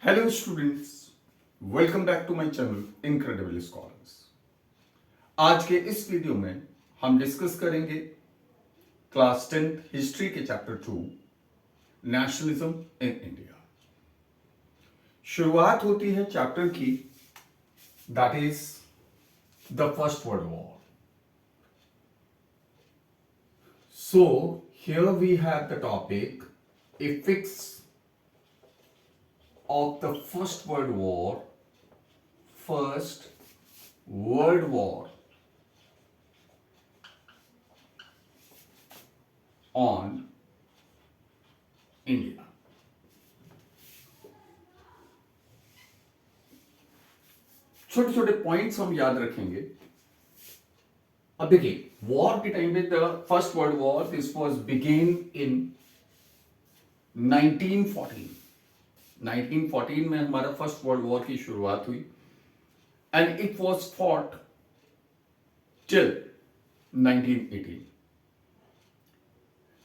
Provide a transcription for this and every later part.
Hello students, welcome back to my channel incredible scholars. आज के इस वीडियो में हम डिस्कस करेंगे क्लास 10th हिस्ट्री के चैप्टर 2 नेशनलिज्म इन इंडिया। शुरुआत होती है चैप्टर की, that is the first world war. So here we have the topic effects of the First World War on India. छोटे छोटे पॉइंट्स हम याद रखेंगे। अब देखिए, वॉर के टाइम पे the first world war this was begin in 1914। 1914 में हमारा फर्स्ट वर्ल्ड वॉर की शुरुआत हुई and it was fought till 1918।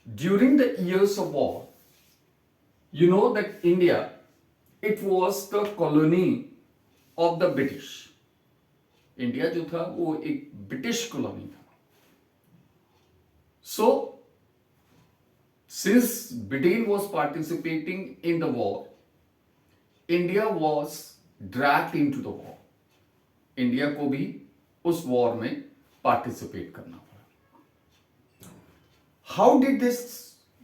During the years of war, you know that India, it was the colony of the British. India जो था वो एक British colony था। So, since Britain was participating in the war, India was dragged into the war. India को भी उस war में participate करना पड़ा। How did this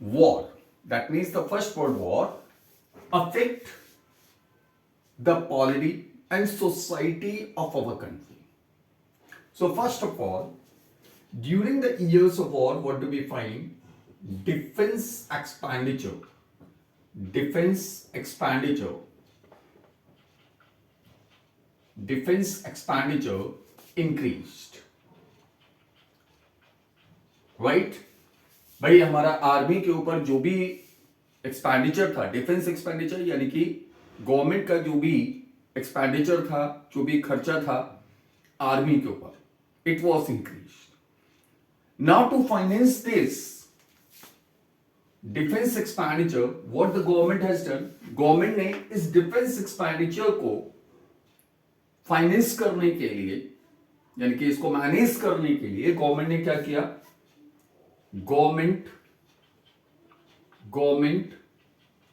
war, that means the first world war, affect the polity and society of our country? So first of all, during the years of war, what do we find? Defense expenditure increased, right? भाई हमारा army के ऊपर जो भी expenditure था, defence expenditure यानी कि government का जो भी एक्सपेंडिचर था, जो भी खर्चा था आर्मी के ऊपर, it was increased. Now to finance this defence expenditure, what the government has done, government ने इस डिफेंस एक्सपेंडिचर को फाइनेंस करने के लिए, यानी कि इसको मैनेज करने के लिए गवर्नमेंट ने क्या किया? Government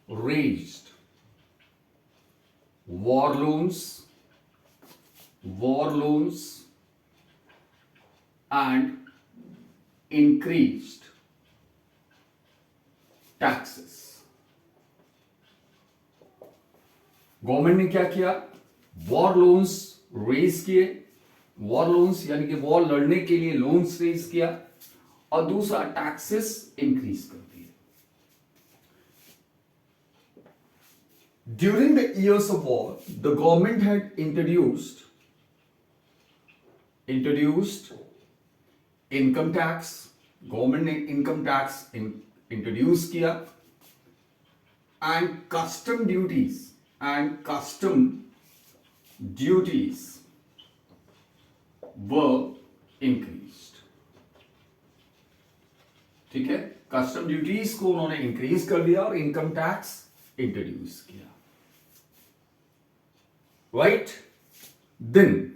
raised war loans and increased taxes. Government ने क्या किया? वॉर लोन्स रेज किए, वॉर लोन्स यानी कि वॉर लड़ने के लिए लोन्स रेज किया, और दूसरा टैक्सेस इंक्रीज कर दिए। During the years of war, the government had introduced income tax. Government ने इनकम टैक्स इंट्रोड्यूस किया and custom duties were increased। ठीक है, कस्टम ड्यूटीज को उन्होंने इंक्रीज कर दिया और इनकम टैक्स इंट्रोड्यूस किया, right? Then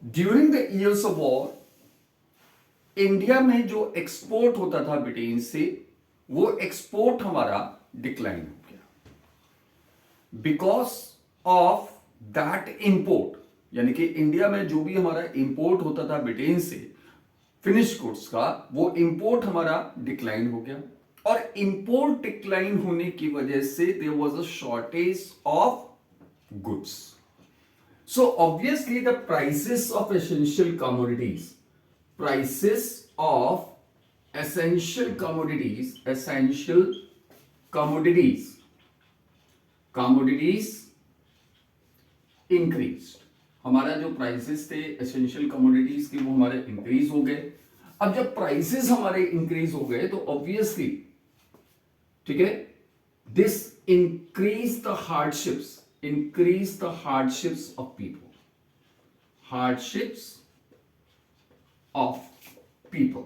during the years of war, India में जो एक्सपोर्ट होता था ब्रिटेन से, वो एक्सपोर्ट हमारा डिक्लाइन हो गया बिकॉज ऑफ दैट इंपोर्ट। यानी कि इंडिया में जो भी हमारा इंपोर्ट होता था ब्रिटेन से फिनिश गुड्स का, वो इंपोर्ट हमारा डिक्लाइन हो गया, और इंपोर्ट डिक्लाइन होने की वजह से there was a shortage of goods. So obviously the prices of essential commodities increase. हमारा जो प्राइसेस थे एसेंशियल कमोडिटीज के, वो हमारे इंक्रीज हो गए। अब जब प्राइसेस हमारे इंक्रीज हो गए तो ऑब्वियसली, ठीक है, this increase the hardships of people,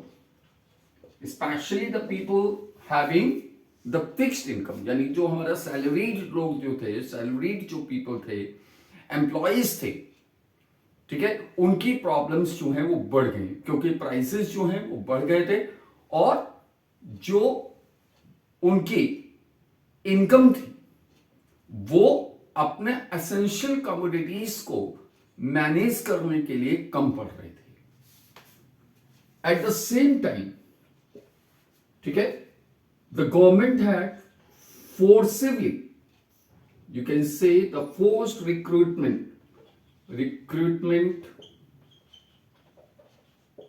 especially the people having the fixed income, यानी जो हमारा सैलरीड लोग जो थे, सैलरीड जो पीपल थे, एम्प्लॉयज थे, ठीक है, उनकी प्रॉब्लम्स जो हैं वो बढ़ गई क्योंकि प्राइसेस जो हैं वो बढ़ गए थे और जो उनकी इनकम थी वो अपने एसेंशियल कमोडिटीज को मैनेज करने के लिए कम पड़ रही थी. एट द सेम टाइम, ठीक है, the government had forcibly, you can say the forced recruitment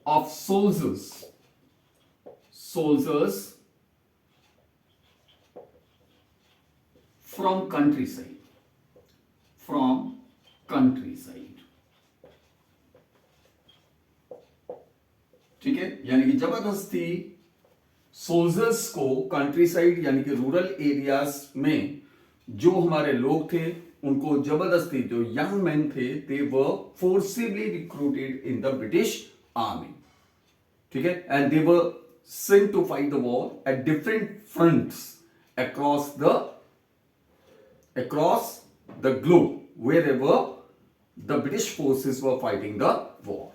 of soldiers from countryside, ठीक है, यानी कि जबरदस्ती सोल्जर्स को कंट्री साइड यानी कि रूरल एरियाज में जो हमारे लोग थे उनको जबरदस्ती, जो यंग मैन थे, they were forcibly recruited in the British army, ठीक है, and they were sent to fight the war at different fronts across the globe wherever the British forces were fighting the war.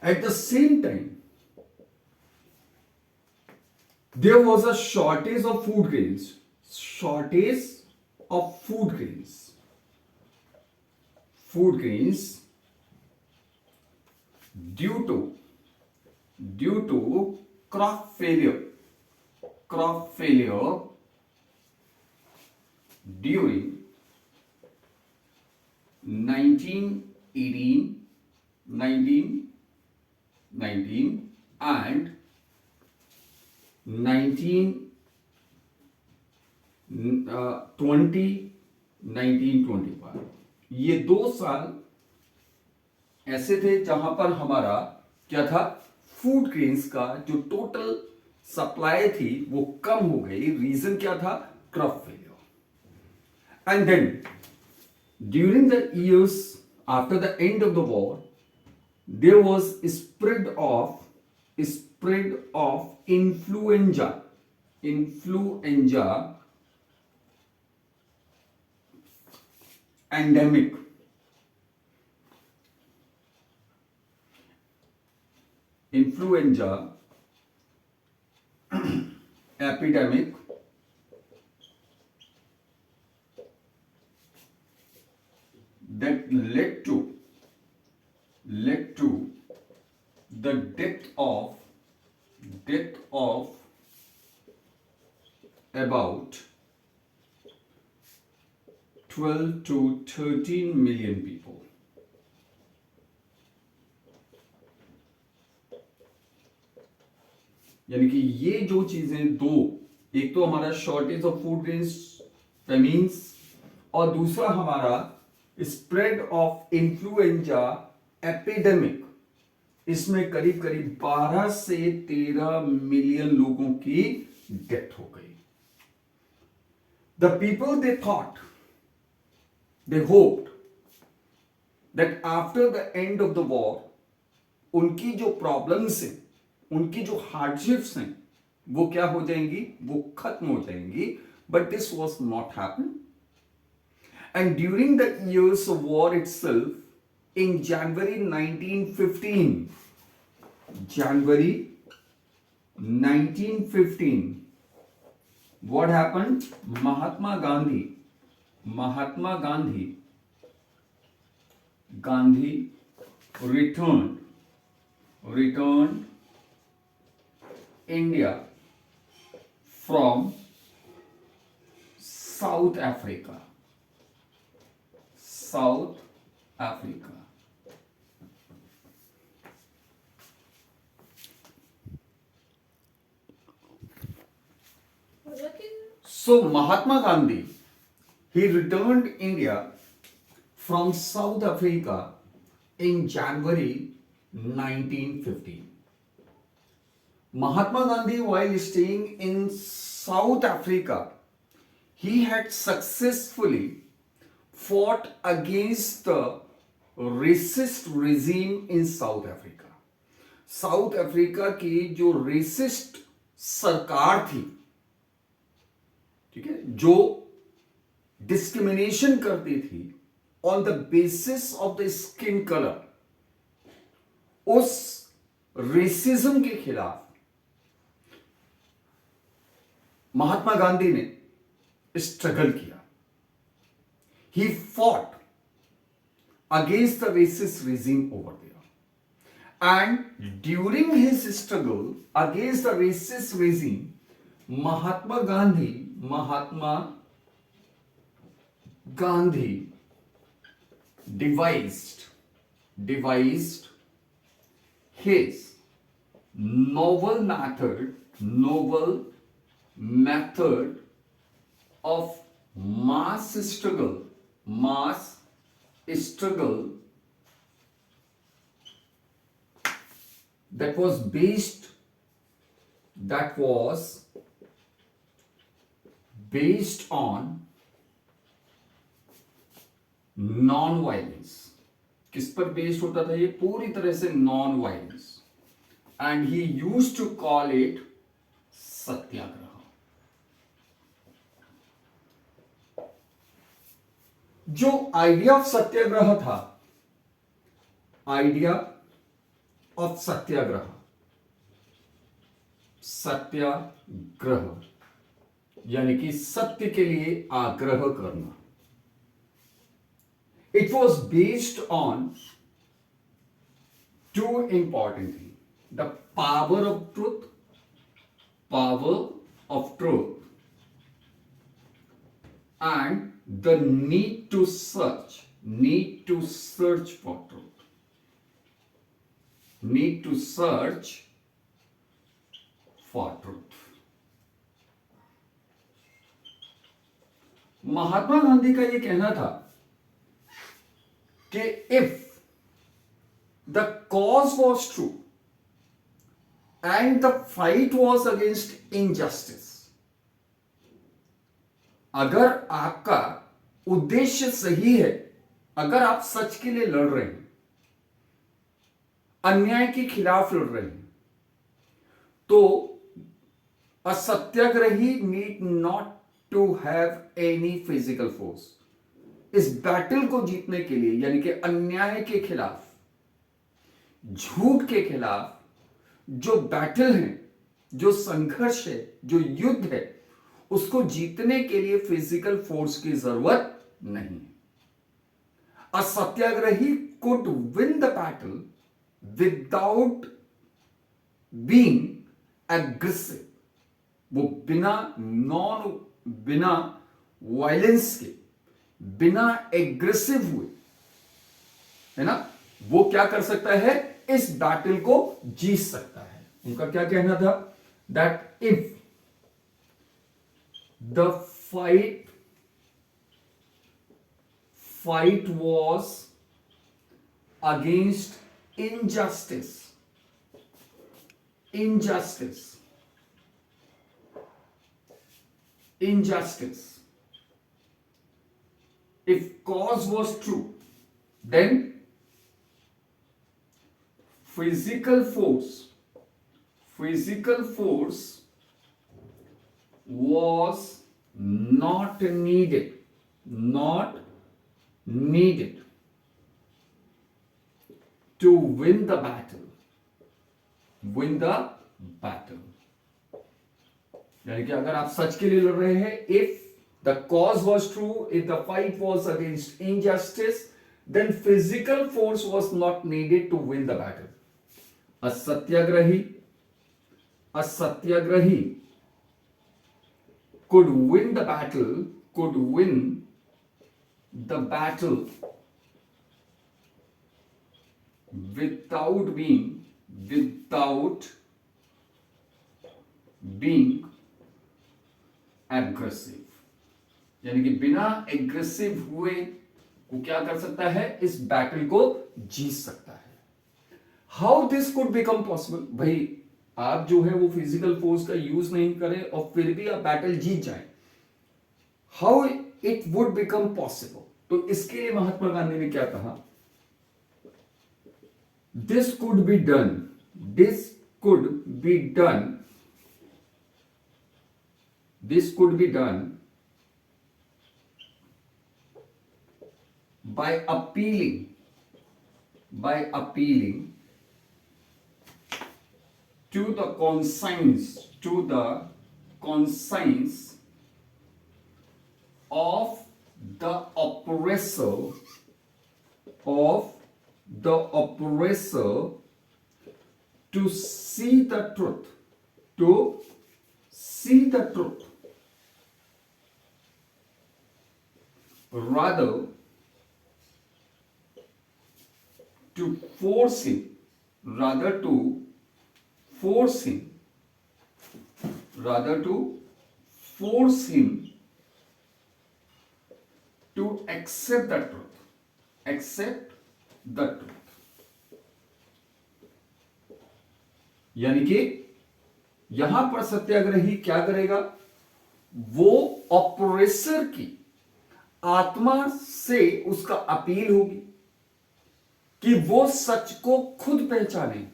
At the same time, there was a shortage of food grains. Food grains due to crop failure during 1918 and 1921. ये 2 साल ऐसे थे जहां पर हमारा क्या था, food grains का जो टोटल सप्लाई थी वो कम हो गई. रीजन क्या था, crop failure. And then during the years after the end of the war there was spread of influenza endemic. Influenza epidemic that led to the death of about 12 to 13 million people. यानी कि ये जो चीजें दो, एक तो हमारा shortage of food grains, famines, और दूसरा हमारा स्प्रेड ऑफ इन्फ्लुएंजा एपिडेमिक, इसमें करीब 12 से 13 मिलियन लोगों की डेथ हो गई. The people they thought, they hoped that after the end of the war उनकी जो प्रॉब्लम्स हैं, उनकी जो हार्डशिप्स हैं, वो क्या हो जाएंगी, वो खत्म हो जाएंगी. But this was not happen. And during the years of war itself, in January 1915, what happened? Mahatma Gandhi returned India from South Africa. So Mahatma Gandhi, he returned India from South Africa in January 1915. Mahatma Gandhi, while staying in South Africa, he had successfully fought against the racist regime in South Africa. South Africa की जो resist सरकार थी ठीक है, जो discrimination करती थी on the basis of the skin colour, उस रेसिज्म के खिलाफ महात्मा गांधी ने स्ट्रगल किया. He fought against the racist regime over there. And during his struggle against the racist regime, Mahatma Gandhi devised his novel method of mass struggle that was based on non violence. किस पर based होता था ये? पूरी तरह से non violence. And he used to call it satyagraha. जो idea of सत्याग्रह था, आइडिया ऑफ सत्याग्रह यानी कि सत्य के लिए आग्रह करना. It was based on two important things: the power of truth, and the need to search for truth. Need to search for truth. Mahatma Gandhi का ये कहना था कि if the cause was true and the fight was against injustice, अगर आपका उद्देश्य सही है, अगर आप सच के लिए लड़ रहे हैं, अन्याय के खिलाफ लड़ रहे हैं, तो असत्याग्रही need not to have any physical force. इस बैटल को जीतने के लिए, यानी कि अन्याय के खिलाफ, झूठ के खिलाफ जो बैटल है, जो संघर्ष है, जो युद्ध है, उसको जीतने के लिए फिजिकल फोर्स की जरूरत नहीं है. A satyagrahi could win the battle without being aggressive. वो बिना वायलेंस के, बिना एग्रेसिव हुए, है ना, वो क्या कर सकता है? इस बैटल को जीत सकता है. उनका क्या कहना था? That if the fight was against injustice, if cause was true, then physical force was not needed to win the battle. यानी कि अगर आप सच के लिए लड़ रहे हैं, if the cause was true, if the fight was against injustice, then physical force was not needed to win the battle. A satyagrahi could win the battle without being aggressive. यानी कि बिना एग्रेसिव हुए वो क्या कर सकता है? इस बैटल को जीत सकता है. How this could become possible? भाई आप जो है वो फिजिकल फोर्स का यूज नहीं करें और फिर भी आप बैटल जीत जाएं. How it would become possible? तो इसके लिए महात्मा गांधी ने क्या कहा? This could be done this could be done by appealing to the conscience of the oppressor to see the truth rather to force him to accept the truth यानी कि यहां पर सत्याग्रही क्या करेगा, वो ऑपरेसर की आत्मा से उसका अपील होगी कि वो सच को खुद पहचाने,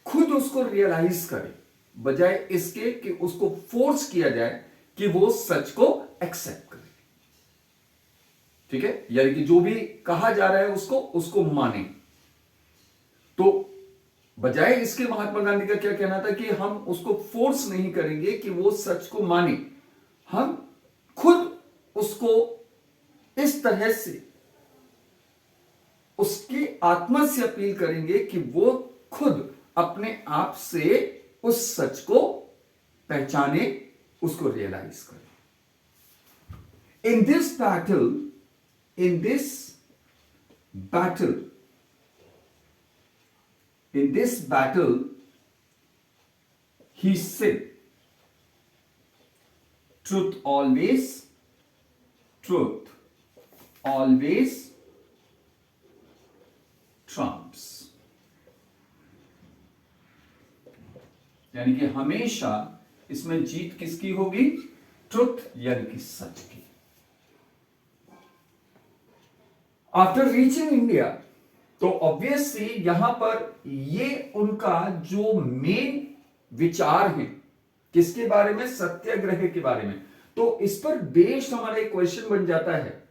खुद उसको रियलाइज करे, बजाय इसके कि उसको फोर्स किया जाए कि वो सच को एक्सेप्ट करे। ठीक है, यानी कि जो भी कहा जा रहा है उसको माने। तो बजाय इसके महात्मा गांधी का क्या कहना था कि हम उसको फोर्स नहीं करेंगे कि वो सच को माने, हम खुद उसको इस तरह से उसकी आत्मा से अपील करेंगे कि वो खुद अपने आप से उस सच को पहचाने, उसको रियलाइज करे। इन this battle he said truth always trumps, यानी कि हमेशा इसमें जीत किसकी होगी, ट्रुथ यानी कि सच की। आफ्टर रीचिंग इंडिया, तो ऑब्वियसली यहां पर ये उनका जो मेन विचार है किसके बारे में, सत्याग्रह के बारे में। तो इस पर बेस्ड हमारा एक क्वेश्चन बन जाता है,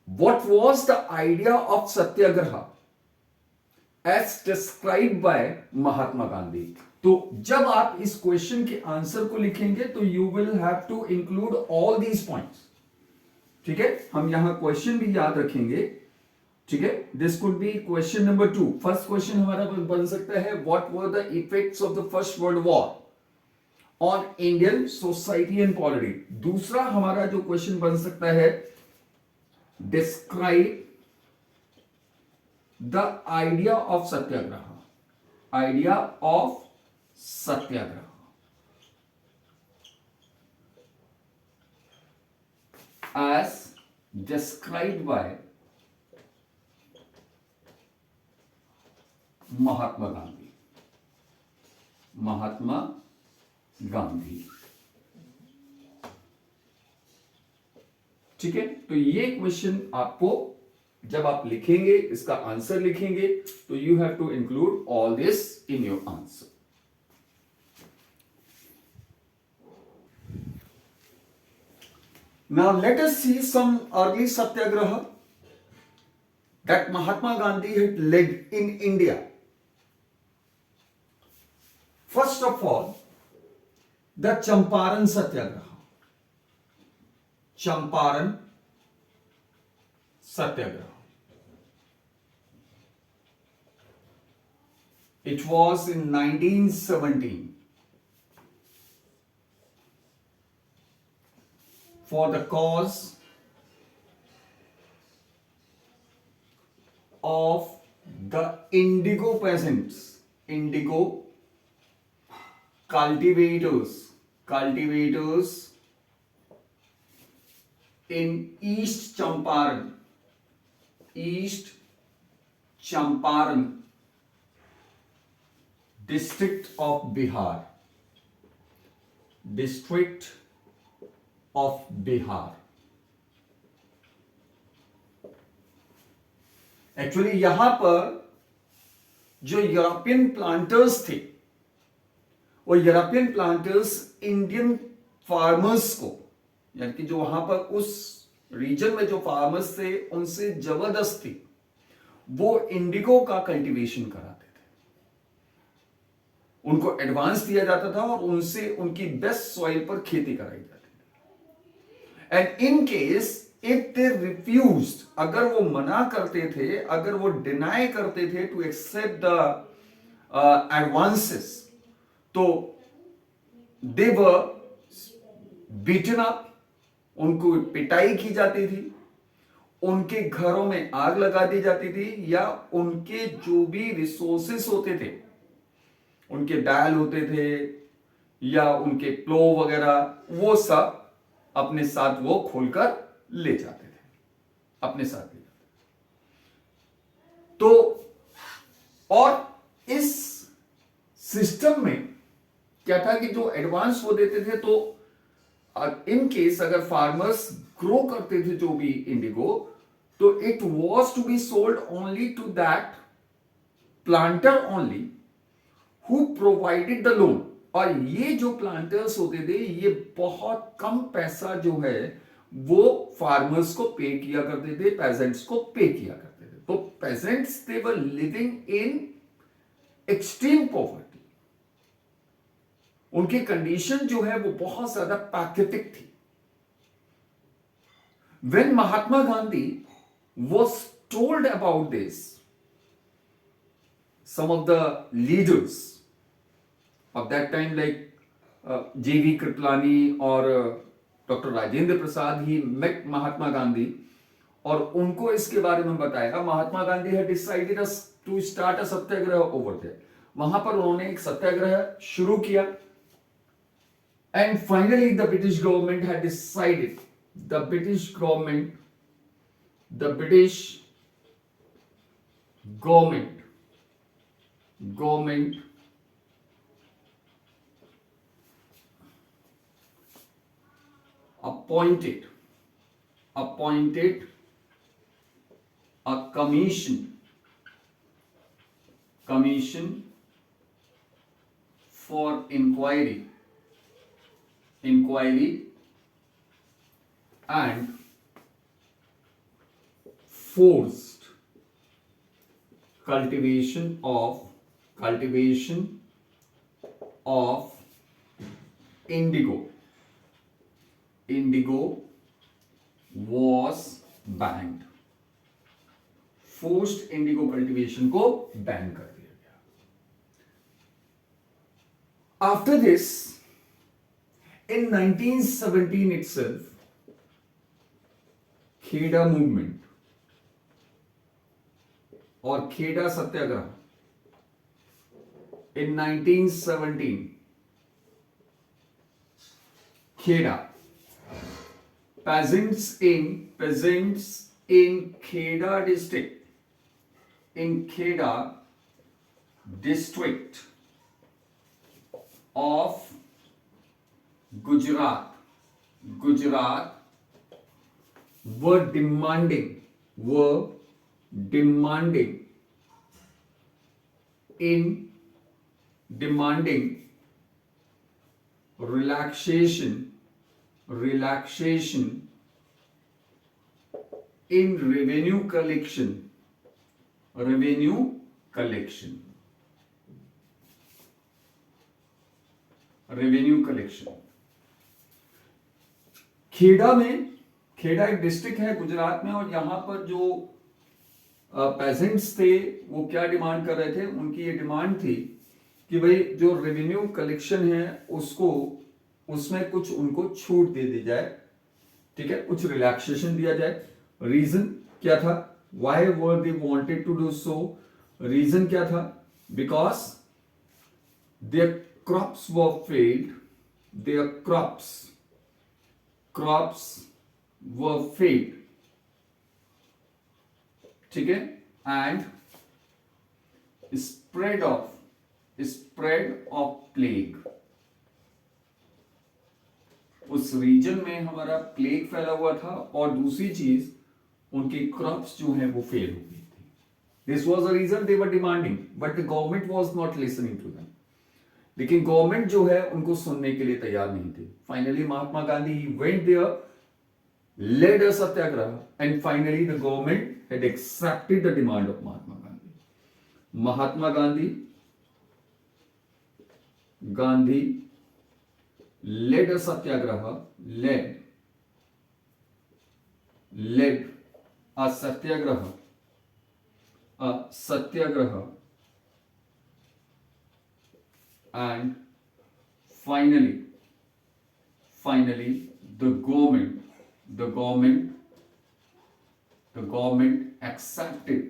what was the idea of satyagraha as described by Mahatma Gandhi. तो जब आप इस क्वेश्चन के आंसर को लिखेंगे तो you will have to include all these points. ठीक है, हम यहां क्वेश्चन भी याद रखेंगे। ठीक है, this could be question number 2। First question हमारा बन सकता है, what were the effects of the first world war on Indian society and polity. दूसरा हमारा जो क्वेश्चन बन सकता है, describe the idea of Satyagraha, idea of Satyagraha. as described by Mahatma Gandhi. ठीक है, तो ये क्वेश्चन आपको जब आप लिखेंगे, इसका आंसर लिखेंगे, तो you have to include all this in your answer. Now let us see some early satyagraha that Mahatma Gandhi had led in India. First of all, the Champaran Satyagraha. Champaran Satyagraha. It was in 1917. For the cause of the indigo peasants, indigo cultivators in East Champaran district of Bihar. Actually यहां पर जो European planters थे, वो European planters Indian farmers को, यानी कि जो वहां पर उस रीजन में जो फार्मर्स थे उनसे जबरदस्ती वो इंडिगो का कल्टीवेशन कराते थे, उनको एडवांस दिया जाता था और उनसे उनकी बेस्ट सॉइल पर खेती कराई जाती थी। And in case if they refused, अगर वो मना करते थे, अगर वो डिनाई करते थे टू एक्सेप्ट द एडवांसेस, तो दे वर बीटन अप, उनको पिटाई की जाती थी, उनके घरों में आग लगा दी जाती थी, या उनके जो भी रिसोर्सेस होते थे, उनके बैल होते थे या उनके प्लो वगैरह, वो सब अपने साथ वो खोलकर ले जाते थे, अपने साथ ले जाते थे। तो और इस सिस्टम में क्या था कि जो एडवांस वो देते थे, तो इन केस अगर फार्मर्स ग्रो करते थे जो भी इंडिगो, तो it was to be sold only to that planter only who provided the loan. और ये जो प्लांटर्स होते थे, ये बहुत कम पैसा जो है वो फार्मर्स को पे किया करते थे, पेजेंट्स को पे किया करते थे। तो pageants they were living in extreme poverty, उनकी कंडीशन जो है वो बहुत ज्यादा पैथेटिक थी। When Mahatma Gandhi was told about this, some of the leaders of that time, like J.V. Kriplani or Dr. Rajendra Prasad, he met Mahatma Gandhi और उनको इसके बारे में बताया। Mahatma Gandhi had decided to start a Satyagraha over there। वहां पर उन्होंने एक सत्याग्रह शुरू किया। And finally, the British government had decided, the British government appointed a commission for inquiry and forced cultivation of indigo was banned। Forced indigo cultivation को ban कर दिया गया। After this, in 1917 itself, Kheda movement और खेड़ा सत्याग्रह in 1917, Kheda, peasants in Kheda district of Gujarat were demanding relaxation in revenue collection Kheda एक district है गुजरात में, और यहां पर जो पेजेंट्स थे वो क्या डिमांड कर रहे थे, उनकी ये डिमांड थी कि भाई जो रेवेन्यू कलेक्शन है उसमें कुछ उनको छूट दे दी जाए, ठीक है, कुछ रिलैक्सेशन दिया जाए। रीजन क्या था, why were they wanted to do so? Reason क्या था? Because their crops were failed, their crops were failed, ठीक है, एंड स्प्रेड ऑफ प्लेग, उस रीजन में हमारा प्लेग फैला हुआ था, और दूसरी चीज उनकी क्रॉप्स जो है वो फेल हो गई थी। This was the reason they were demanding, but the government was not listening to them. लेकिन गवर्नमेंट जो है उनको सुनने के लिए तैयार नहीं थी. Finally Mahatma Gandhi went there, led a satyagraha, and finally the government had accepted the demand of Mahatma Gandhi. Mahatma Gandhi led a satyagraha, led a satyagraha, and finally the government accepted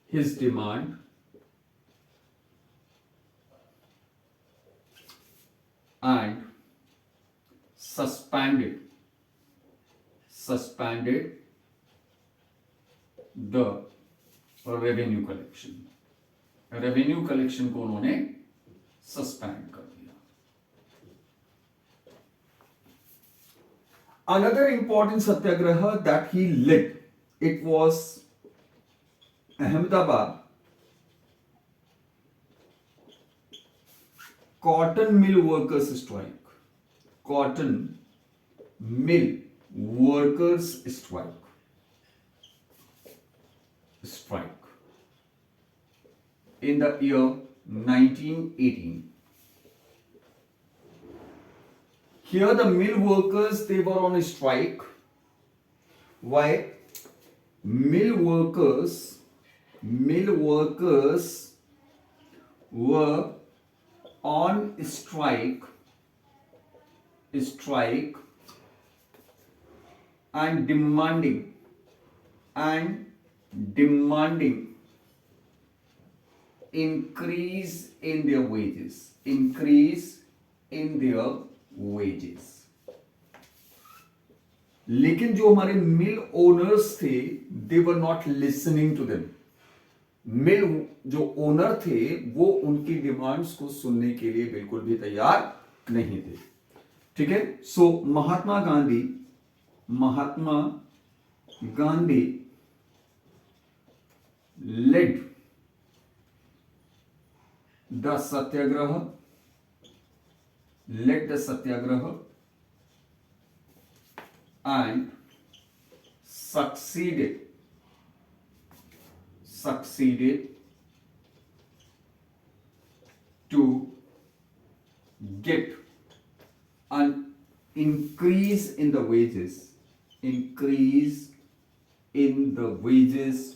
his demand and suspended the revenue collection को उन्होंने suspend कर दिया. Another important satyagraha that he led, it was Ahmedabad cotton mill workers strike. Cotton mill workers strike in the year 1918. Here the mill workers, they were on a strike. Why? Mill workers were on strike and demanding increase in their wages. लेकिन जो हमारे mill owners थे, they were not listening to them. Mill जो owner थे वो उनकी demands को सुनने के लिए बिल्कुल भी तैयार नहीं थे. ठीक है. सो Mahatma Gandhi led the satyagraha and succeeded to get an increase in the wages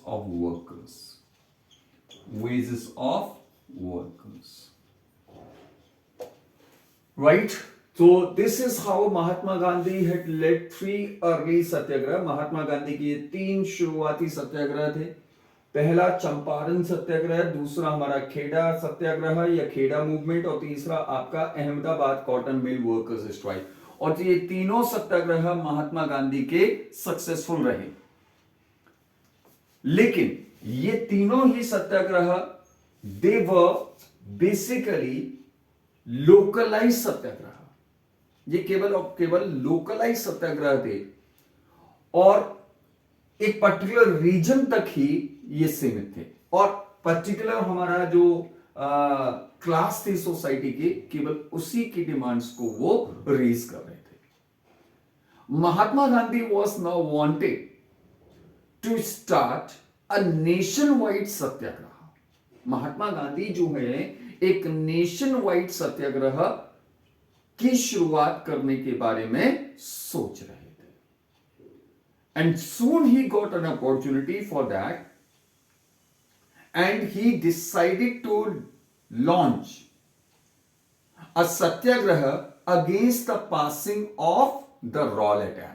of workers. Right? So this is how Mahatma Gandhi had led 3 early satyagraha. Mahatma Gandhi के 3 शुरुआती सत्याग्रह थे. पहला चंपारण सत्याग्रह, दूसरा हमारा खेड़ा सत्याग्रह या खेड़ा मूवमेंट, और तीसरा आपका Ahmedabad cotton mill workers strike. और ये तीनों सत्याग्रह महात्मा गांधी के सक्सेसफुल रहे. लेकिन ये तीनों ही सत्याग्रह दे वर बेसिकली लोकलाइज सत्याग्रह. ये केवल लोकलाइज सत्याग्रह थे और एक पर्टिकुलर रीजन तक ही ये सीमित थे. और पर्टिकुलर हमारा जो क्लास थी सोसाइटी की, केवल उसी की डिमांड्स को वो रेज कर रहे थे. Mahatma Gandhi was now wanted to start a nation wide satyagraha. Mahatma Gandhi जो है एक नेशन वाइड सत्याग्रह की शुरुआत करने के बारे में सोच रहे थे. And soon he got an opportunity for that and he decided to launch a satyagraha against the passing of the Rowlatt Act.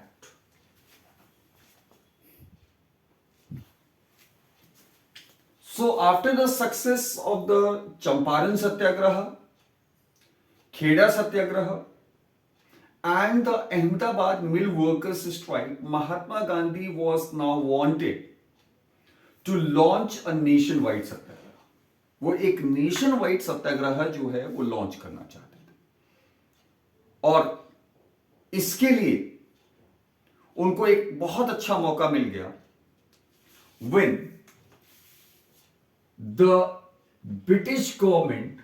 So after the success of the Champaran Satyagraha, Kheda Satyagraha and the Ahmedabad mill workers strike, Mahatma Gandhi was now wanted to launch a nationwide सत्याग्रह. वो एक nationwide सत्याग्रह जो है वो launch करना चाहते थे. और इसके लिए उनको एक बहुत अच्छा मौका मिल गया when the British government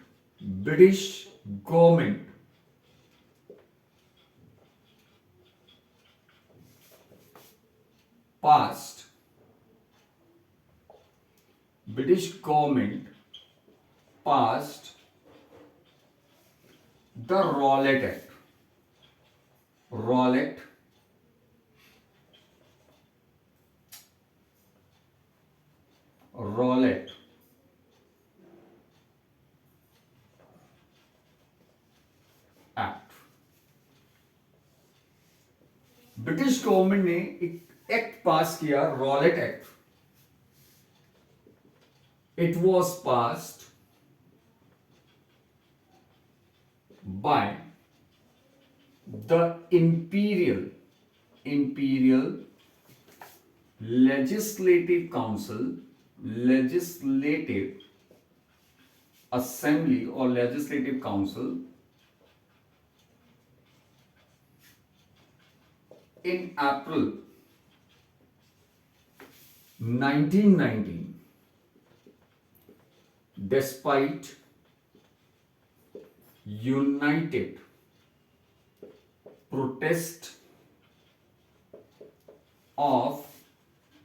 passed British government passed the Rowlatt Act. Rowlatt Act. British government ने एक एक्ट पास किया, Rowlatt act. It was passed by the imperial legislative council, legislative assembly or legislative council in April 1919, despite united protest of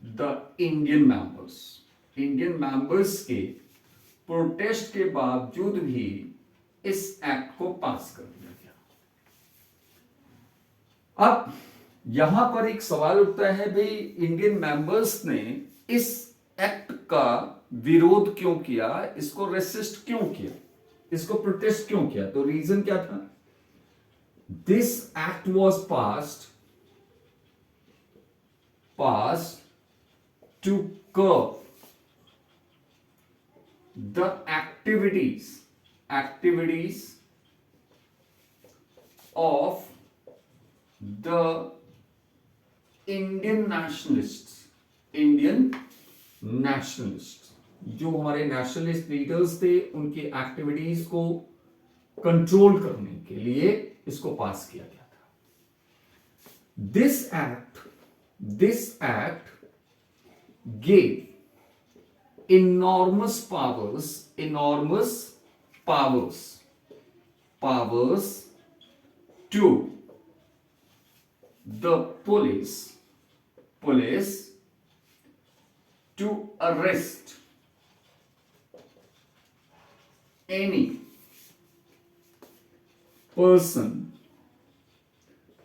the Indian members के protest के बावजूद भी इस act को पास कर दिया गया. अब यहां पर एक सवाल उठता है, भाई इंडियन मेंबर्स ने इस एक्ट का विरोध क्यों किया, इसको रेसिस्ट क्यों किया, इसको प्रोटेस्ट क्यों किया? तो रीजन क्या था? This act was passed to curb the activities of the Indian nationalists, जो हमारे नेशनलिस्ट लीडर्स थे, उनकी एक्टिविटीज को कंट्रोल करने के लिए इसको पास किया गया था. This act gave enormous powers to the police to arrest any person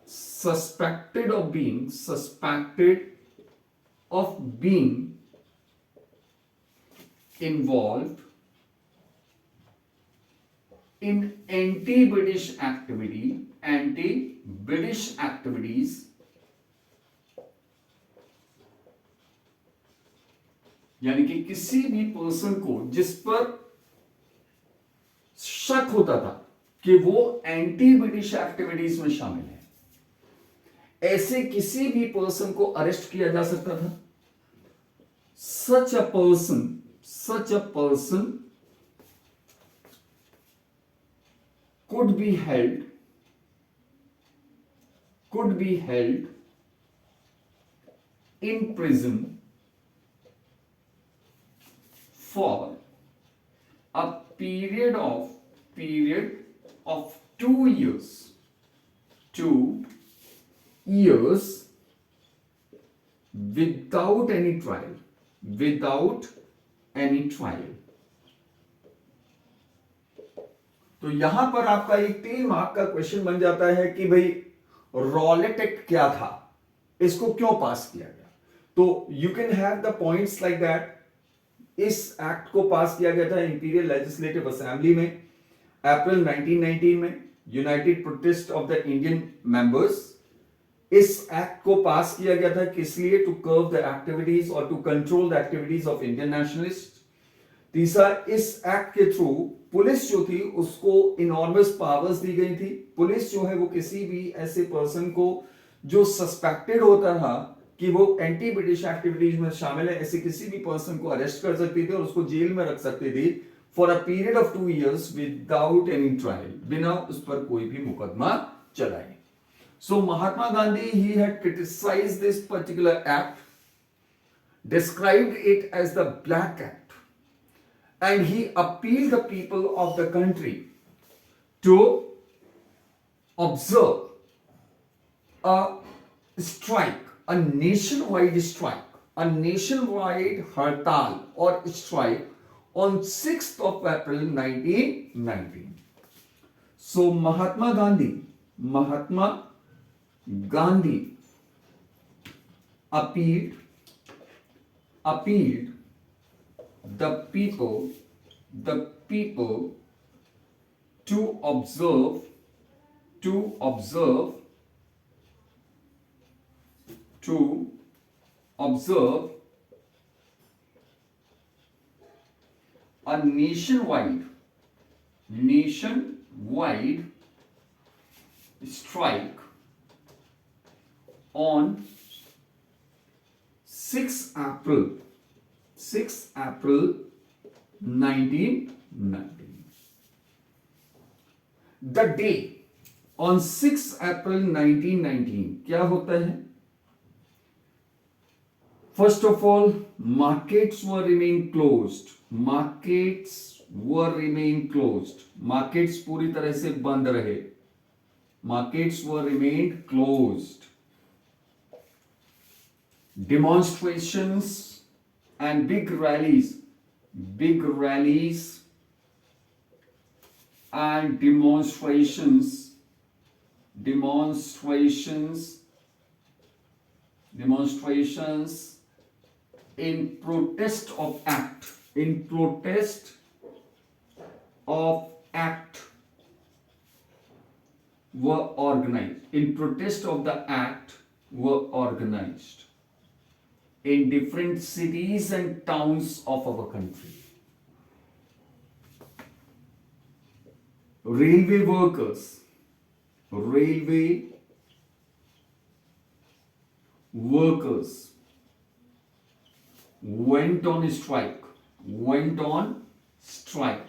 suspected of being involved in anti-British activities यानी कि किसी भी पर्सन को जिस पर शक होता था कि वो एंटी ब्रिटिश एक्टिविटीज में शामिल है, ऐसे किसी भी पर्सन को अरेस्ट किया जा सकता था. such a person could be held in prison for a period of 2 years without any trial. तो यहां पर आपका एक 3 मार्क का क्वेश्चन बन जाता है कि भाई रॉलेट एक्ट क्या था, इसको क्यों पास किया गया. तो you can have the points like that. इस एक्ट को पास किया गया था इंपीरियल लेजिस्लेटिव असेंबली में अप्रैल 1919 में, united protest of the Indian members. इस एक्ट को पास किया गया था किस लिए? टू कर्व द एक्टिविटीज और to control the activities of Indian nationalist. तीसरा, इस एक्ट के थ्रू पुलिस जो थी उसको इनॉर्मस पावर्स दी गई थी. पुलिस जो है वो किसी भी ऐसे पर्सन को जो सस्पेक्टेड होता था कि वो एंटी ब्रिटिश एक्टिविटीज में शामिल है, ऐसे किसी भी पर्सन को अरेस्ट कर सकती थी और उसको जेल में रख सकती थी for a period of 2 years without any trial, बिना उस पर कोई भी मुकदमा चलाए. So Mahatma Gandhi, he had criticized this particular act, described it as the Black Act, and he appealed the people of the country to observe a strike, a nationwide strike, a nationwide hartal or strike on 6th of April 1919. So Mahatma Gandhi appealed the people to observe a nationwide strike on 6 April 1919. The day on 6 April 1919 क्या होता है? First of all, markets were remain closed. Markets पूरी तरह से बंद रहे. Markets were remained closed. Demonstrations and big rallies and demonstrations in protest of act were organized. In protest of the act were organized in different cities and towns of our country. Railway workers went on strike.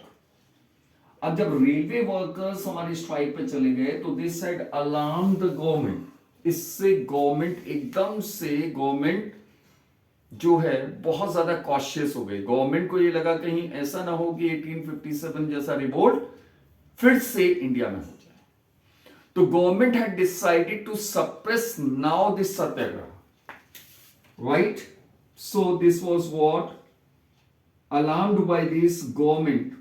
अब जब railway workers हमारी strike पे चले गए तो this side alarm the government. इससे government जो है बहुत ज्यादा कॉशियस हो गई. गवर्नमेंट को ये लगा कहीं ऐसा ना हो कि 1857 जैसा रिवोल्ट फिर से इंडिया में हो जाए. तो government had decided to suppress now this satyagraha. Right? So this was what alarmed by this government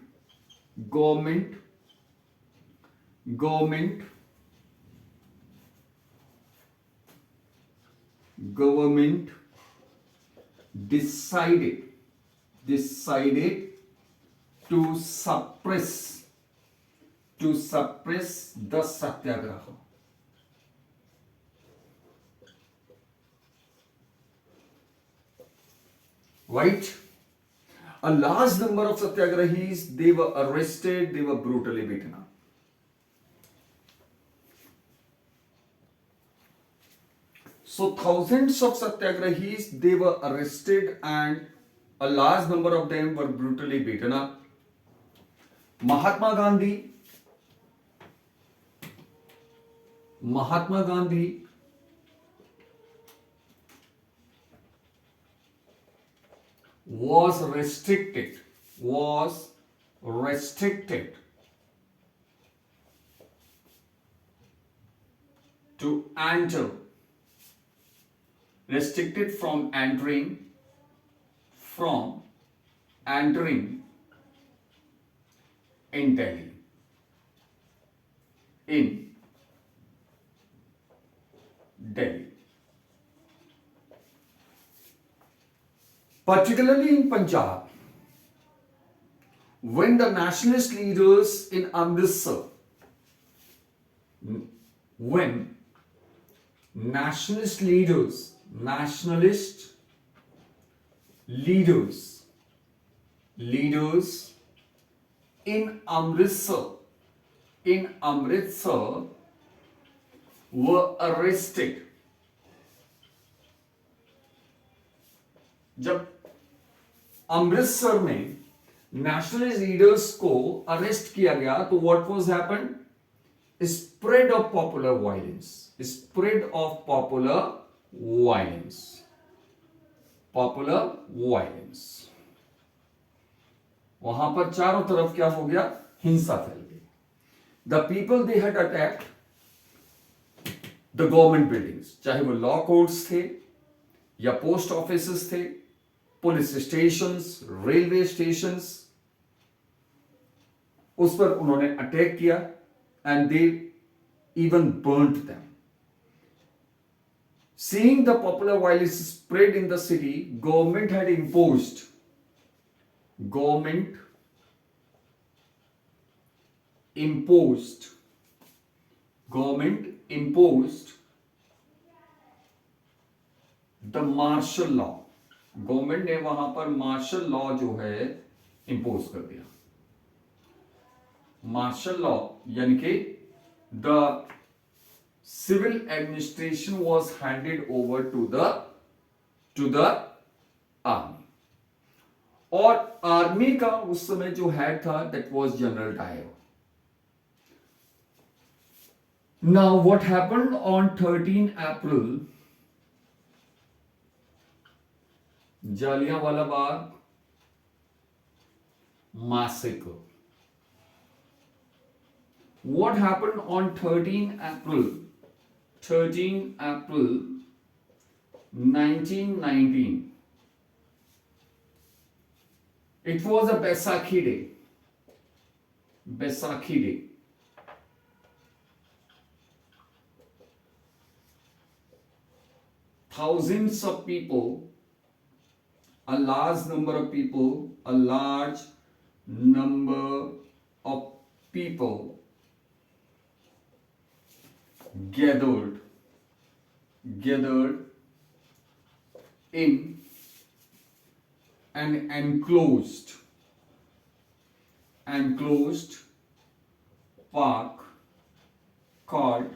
decided to suppress the satyagraha. Right? A large number of satyagrahis, they were arrested, they were brutally beaten up. So thousands of satyagrahis, they were arrested and a large number of them were brutally beaten up. Mahatma Gandhi was restricted to enter, restricted from entering in Delhi. Particularly in Punjab, when the nationalist leaders in Amritsar, nationalist leaders in Amritsar were arrested. जब अमृतसर में nationalist leaders को arrest किया गया तो what was happened? Spread of popular violence. वहां पर चारों तरफ क्या हो गया, हिंसा फैल गई। The people they had attacked the government buildings, चाहे वो लॉ कोर्ट्स थे या पोस्ट ऑफिसेस थे, पुलिस स्टेशंस, रेलवे स्टेशंस, उस पर उन्होंने अटैक किया and they even burned them. Seeing the popular violence spread in the city, government imposed the martial law। Government ने वहां पर मार्शल लॉ जो है इंपोज कर दिया। मार्शल लॉ यानी कि the civil administration was handed over to the army। और आर्मी का उस समय जो हेड था that was General Dyer. Now what happened on 13 April, Jallianwala Bagh massacre। What happened on 13 April 1919? It was a Baisakhi day। Baisakhi day। Thousands of people, a large number of people gathered in an enclosed park called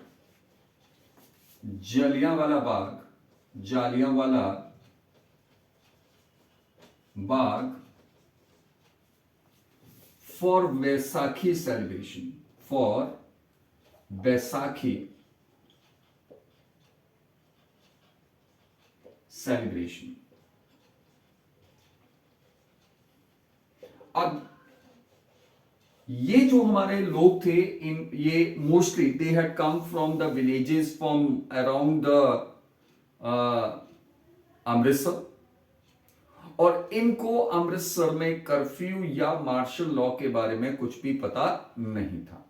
Jallianwala Bagh for Baisakhi celebration। अब ये जो हमारे लोग थे, ये mostly they had come from the villages from around the Amritsar, और इनको अमृतसर में कर्फ्यू या मार्शल लॉ के बारे में कुछ भी पता नहीं था।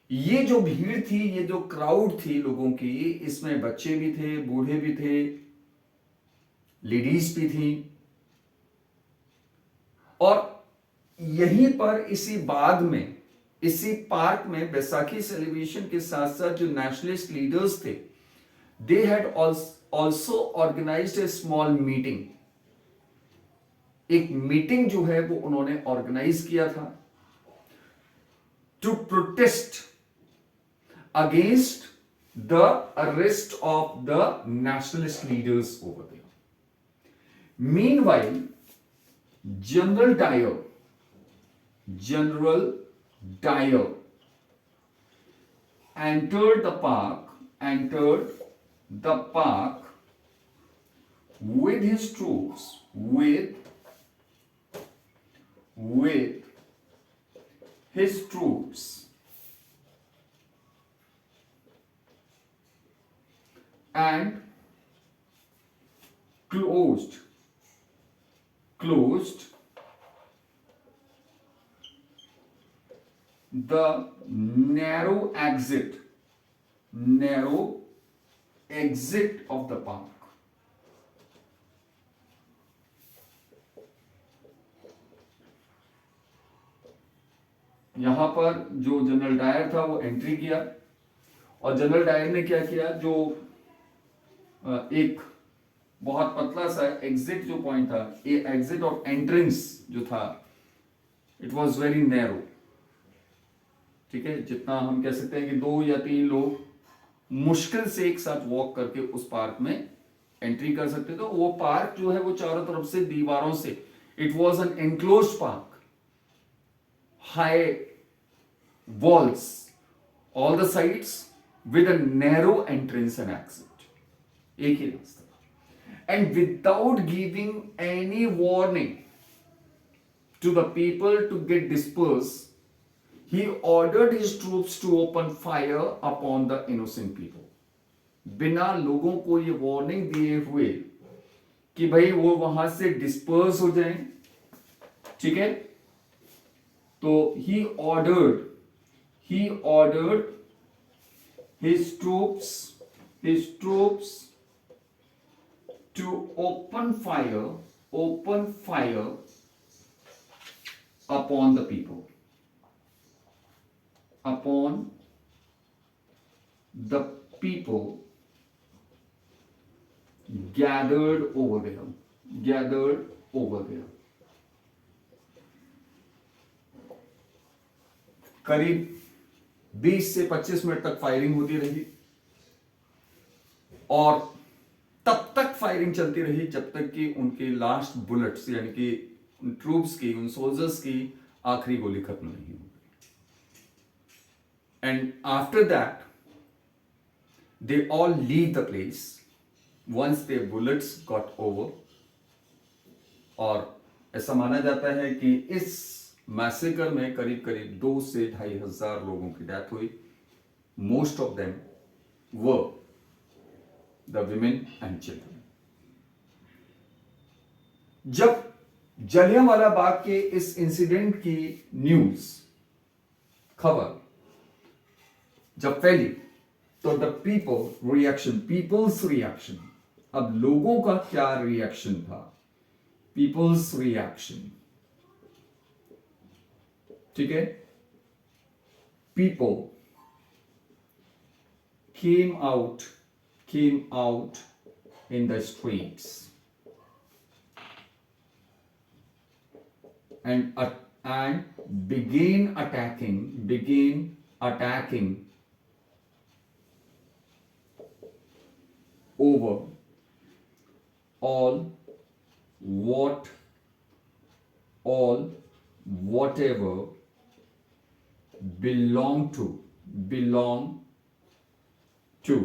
ये जो भीड़ थी, ये जो क्राउड थी लोगों की, इसमें बच्चे भी थे, बूढ़े भी थे, लेडीज भी थी। और यहीं पर इसी बाग में, इसी पार्क में बैसाखी सेलिब्रेशन के साथ साथ जो नेशनलिस्ट लीडर्स थे, they had also organised a small meeting. एक मीटिंग जो है वो उन्होंने ऑर्गेनाइज किया था to protest against the arrest of the nationalist leaders over there। Meanwhile, General Dyer entered the park with his troops, and closed the narrow exit of the park। यहां पर जो जनरल डायर था वो entry किया, और general Dyer ने क्या किया, जो एक बहुत पतला सा एग्जिट जो पॉइंट था, ये एग्जिट और एंट्रेंस जो था, इट वाज वेरी नैरो। ठीक है, जितना हम कह सकते हैं कि 2 या 3 लोग मुश्किल से एक साथ वॉक करके उस पार्क में एंट्री कर सकते थे। तो वो पार्क जो है वो चारों तरफ से दीवारों से, it was an enclosed park, high walls all the sides with a narrow entrance and exit. एक ही रास्ता, and without giving any warning, to the people to get dispersed, he ordered his troops to open fire upon the innocent people. बिना लोगों को ये warning दिए हुए कि भाई वो वहां से डिस्पर्स हो जाएं, ठीक है, तो he ordered his troops to open fire upon the people, gathered over there. करीब 20 से 25 मिनट तक फायरिंग होती रही और तब तक फायरिंग चलती रही जब तक कि उनके लास्ट बुलेट्स यानी कि उन ट्रूप्स की, उन सोल्जर्स की आखिरी गोली खत्म नहीं हो गई. And after that they all leave the place once their bullets got over. और ऐसा माना जाता है कि इस मैसेकर में करीब करीब 2 से 2,500 लोगों की डेथ हुई. Most of them were the women and children. जब जलियांवाला बाग के इस इंसिडेंट की न्यूज, खबर जब फैली तो द पीपल्स रिएक्शन, अब लोगों का क्या रिएक्शन था? पीपल्स रिएक्शन, ठीक है, people came out in the streets and began attacking over whatever belong to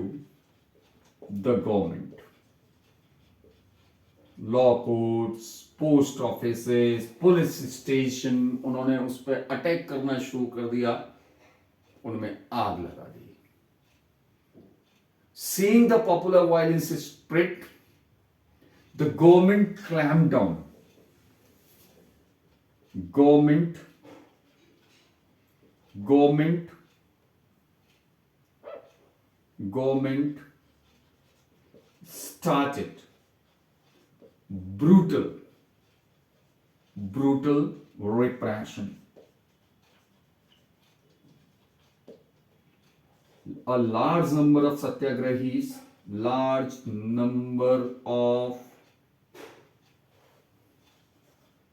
the government. Law courts, post offices, police station, उन्होंने उस पर अटैक करना शुरू कर दिया, उनमें आग लगा दी. Seeing the popular violence spread, the government clamped down. Government started brutal repression. A large number of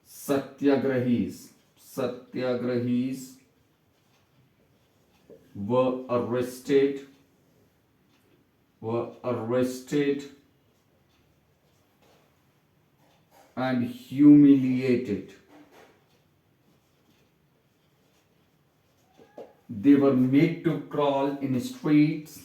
satyagrahis were arrested and humiliated. They were made to crawl in streets,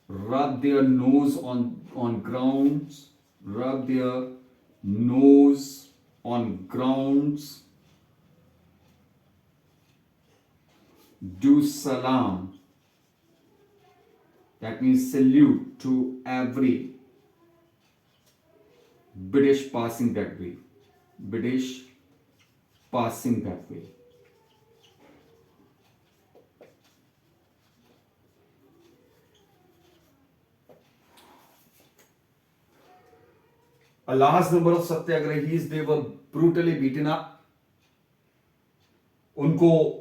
rub their nose on grounds, do salam, that means salute, to every British passing that way. A large number of satyagrahis, they were brutally beaten up. उनको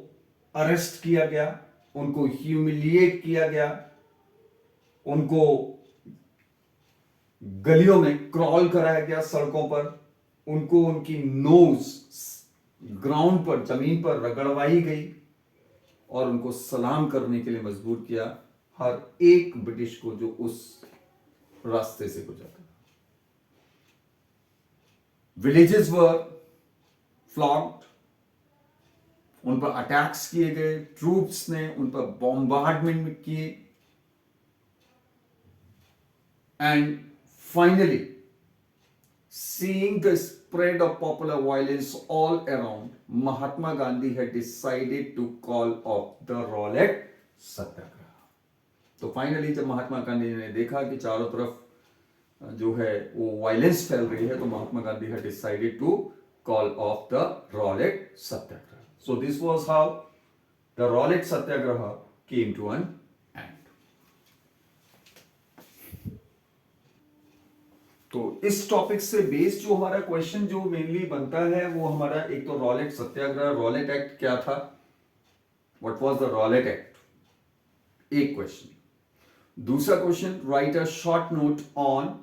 arrest किया गया, उनको humiliate किया गया, उनको गलियों में crawl कराया गया, सड़कों पर उनको उनकी नोज ग्राउंड पर, जमीन पर रगड़वाई गई और उनको सलाम करने के लिए मजबूर किया, हर एक ब्रिटिश को जो उस रास्ते से गुजरता. Villages were flogged, उन पर अटैक्स किए गए, ट्रूप्स ने उन पर बॉम्बार्डमेंट किए, and finally seeing the spread of popular violence all around, Mahatma Gandhi had decided to call off the Rowlatt सत्याग्रह. तो फाइनली जब महात्मा गांधी ने देखा कि चारों तरफ जो है वो वायलेंस फैल रही है, तो Mahatma Gandhi had decided to call off the Rowlatt Satyagraha. So this was how the Rowlatt Satyagraha came to an end. तो इस टॉपिक से बेस्ड जो हमारा क्वेश्चन जो मेनली बनता है वो हमारा एक तो रॉलेट सत्याग्रह, रॉलेट एक्ट क्या था, what was the Rowlatt Act, एक क्वेश्चन. दूसरा question, write a short note on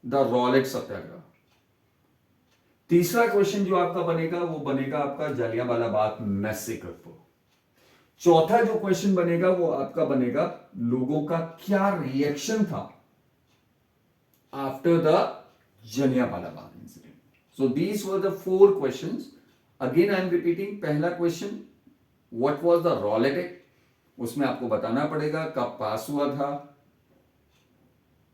the Rowlatt satyagraha. तीसरा क्वेश्चन जो आपका बनेगा वो बनेगा आपका जलियांवाला बाग मैसेकर पर. चौथा जो क्वेश्चन बनेगा वो आपका बनेगा लोगों का क्या रिएक्शन था after the Jallianwala Bagh incident. So these were the 4 questions. Again I am repeating. पहला question, what was the Rowlatt Act? उसमें आपको बताना पड़ेगा कब पास हुआ था,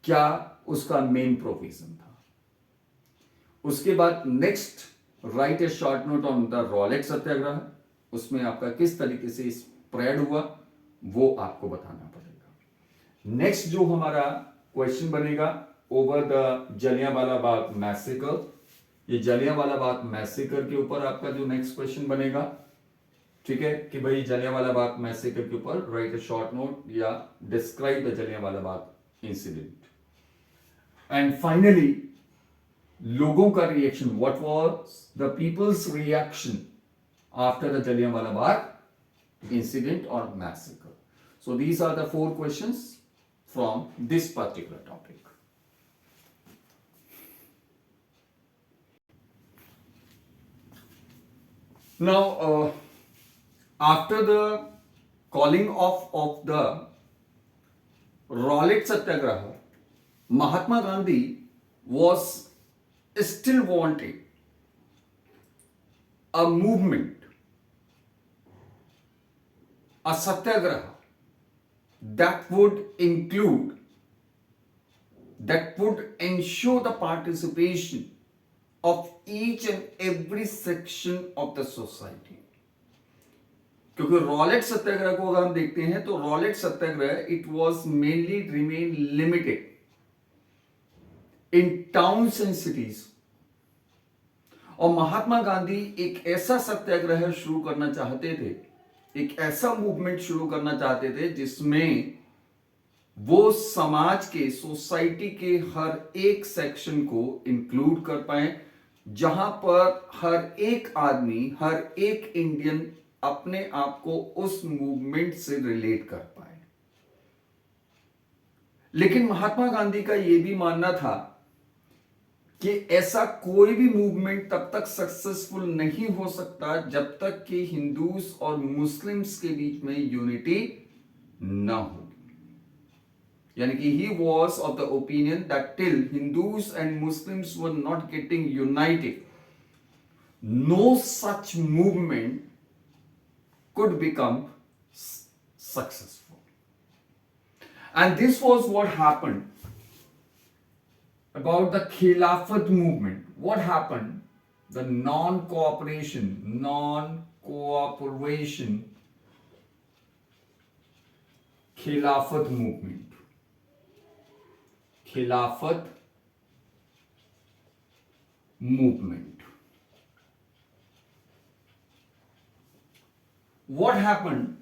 क्या उसका मेन प्रोविजन था. उसके बाद next, write a short note on the Rowlatt satyagraha. उसमें आपका किस तरीके से स्प्रेड हुआ वो आपको बताना पड़ेगा. नेक्स्ट जो हमारा क्वेश्चन बनेगा over the Jallianwala Bagh massacre. ये जलियांवाला बाग मैसेकर के ऊपर आपका जो नेक्स्ट क्वेश्चन बनेगा, ठीक है, कि भाई जलियांवाला बाग मैसेकर के ऊपर राइट अ शॉर्ट नोट या describe the Jallianwala Bagh incident. And finally लोगों का reaction, what was the people's reaction after the Jallianwala Bagh incident और massacre. So these are the 4 questions from this particular topic. Now, after the calling off of the Rowlatt Satyagraha, Mahatma Gandhi was still wanting a movement, a satyagraha that would include, that would ensure the participation of each and every section of the society. क्योंकि Rowlatt सत्याग्रह को अगर हम देखते हैं तो Rowlatt Satyagraha it was mainly remain limited in towns and cities. और महात्मा गांधी एक ऐसा सत्याग्रह शुरू करना चाहते थे, एक ऐसा मूवमेंट शुरू करना चाहते थे जिसमें वो समाज के, सोसाइटी के हर एक सेक्शन को इंक्लूड कर पाए, जहां पर हर एक आदमी, हर एक इंडियन अपने आप को उस मूवमेंट से रिलेट कर पाए. लेकिन महात्मा गांधी का यह भी मानना था कि ऐसा कोई भी मूवमेंट तब तक सक्सेसफुल नहीं हो सकता जब तक कि हिंदूज और मुस्लिम्स के बीच में यूनिटी ना हो. यानी कि he was of the opinion that till Hindus and Muslims were not getting united, no such movement could become successful. And this was what happened about the Khilafat movement. What happened? The non-cooperation Khilafat movement. Khilafat movement. What happened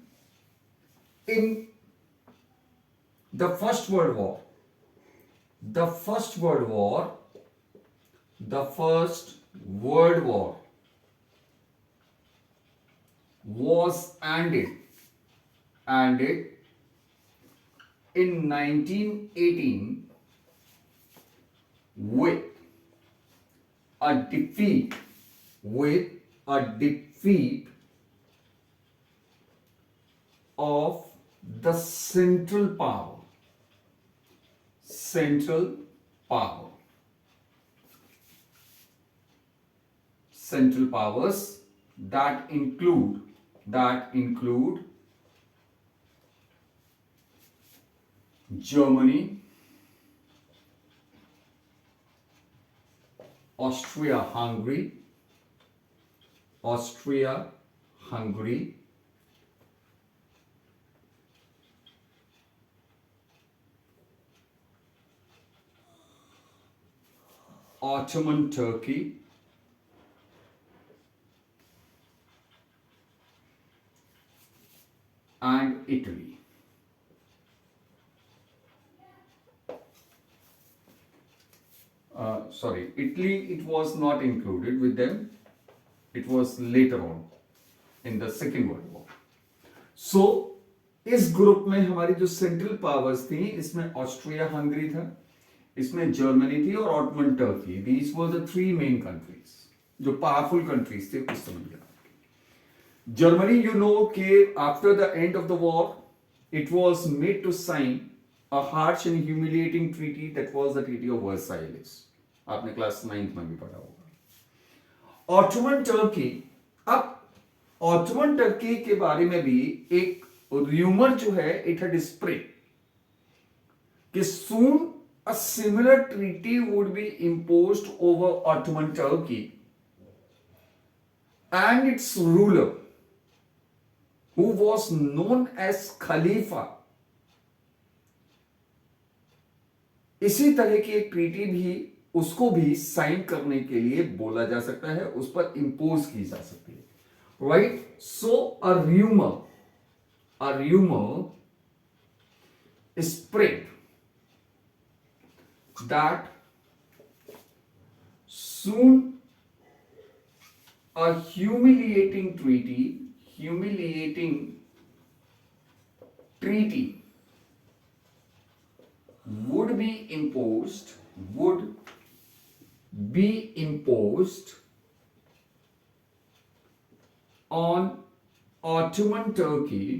in the First World War? The First World War was ended in 1918 with a defeat of the Central powers that include that include Germany, Austria-Hungary, Ottoman Turkey, and Italy. Sorry, Italy, it was not included with them. It was later on in the Second World War. So, इस group में हमारी जो central powers थी, इसमें Austria Hungary था, इसमें Germany थी और Ottoman Turkey. These were the three main countries जो पावरफुल कंट्रीज थे उस समय के. जर्मनी, यू नो कि after the end of the war it was made to sign a harsh and humiliating treaty, that was the Treaty of Versailles. आपने class 9th में भी पढ़ा होगा. ऑटोमन टर्की, अब ऑटोमन टर्की के बारे में भी एक रूमर जो है इट हैड स्प्रेड कि सून a similar treaty would be imposed over Ottoman Turkey and its ruler who was known as Khalifa. इसी तरह की एक ट्रीटी भी उसको भी साइन करने के लिए बोला जा सकता है, उस पर इंपोज की जा सकती है. Right. So a rumor spread that soon a humiliating treaty would be imposed on Ottoman Turkey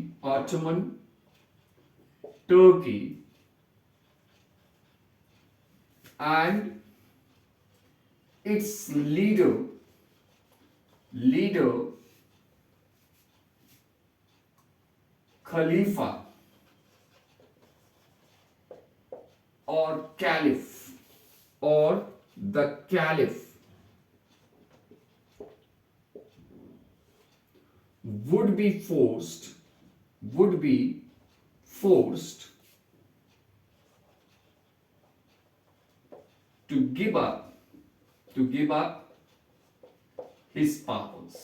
and its leader Khalifa or the Caliph would be forced to give up his powers.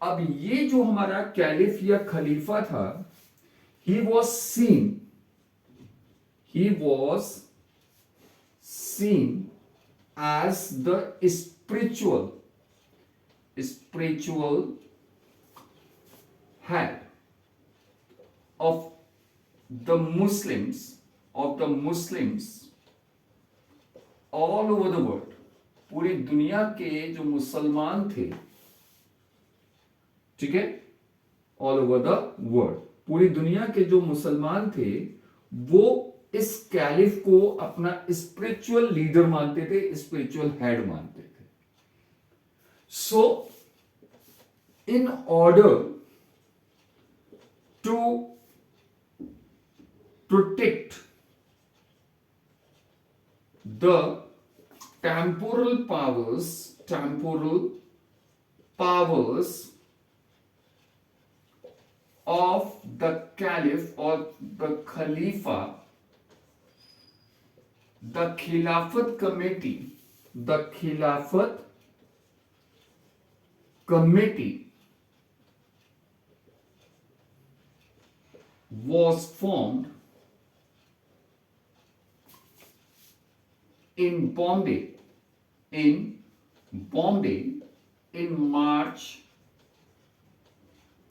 अब ये जो हमारा caliph या खलीफा था, he was seen as the spiritual head of the Muslims all over the world. पूरी दुनिया के जो मुसलमान थे, ठीक है, ऑल ओवर द वर्ल्ड, पूरी दुनिया के जो मुसलमान थे वो इस कैलिफ को अपना स्पिरिचुअल लीडर मानते थे, स्पिरिचुअल हेड मानते थे. So in order to protect the temporal powers of the caliph or the khalifa, the khilafat committee was formed in Bombay in March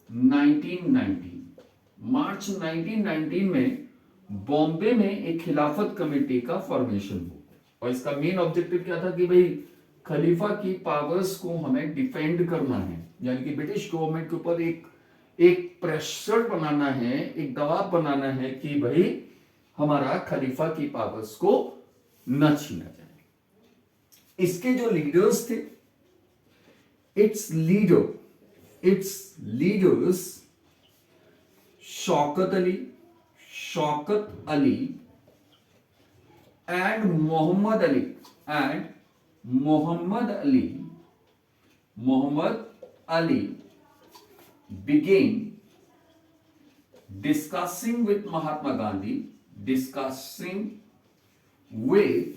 1919. मार्च 1919 में बॉम्बे में एक खिलाफत कमेटी का फॉर्मेशन हुआ और इसका मेन ऑब्जेक्टिव क्या था कि भाई खलीफा की पावर्स को हमें डिफेंड करना है, यानी कि ब्रिटिश गवर्नमेंट के ऊपर एक प्रेशर बनाना है, एक दबाव बनाना है कि भाई हमारा खलीफा की पावर्स को न छीना जाए. इसके जो लीडर्स थे, it's leader its leaders Shaukat Ali and Muhammad Ali Muhammad Ali began discussing with Mahatma Gandhi with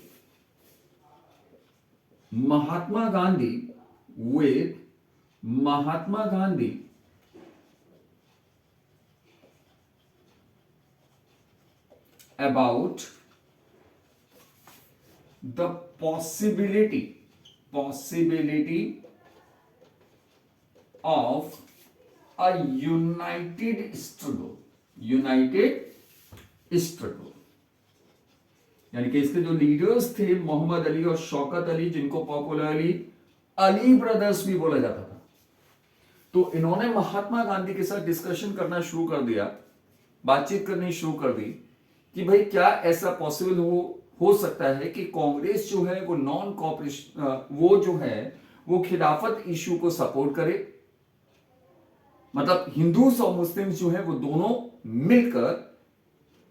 Mahatma Gandhi about the possibility of a united struggle यानी कि इसके जो लीडर्स थे मोहम्मद अली और शौकत अली, जिनको पॉपुलरली अली ब्रदर्स भी बोला जाता था, तो इन्होंने महात्मा गांधी के साथ डिस्कशन करना शुरू कर दिया, बातचीत करनी शुरू कर दी कि भाई क्या ऐसा पॉसिबल हो सकता है कि कांग्रेस जो है वो नॉन कॉपरेशन, वो जो है वो खिलाफत इशू को सपोर्ट करे, मतलब हिंदूज और मुस्लिम्स जो है वो दोनों मिलकर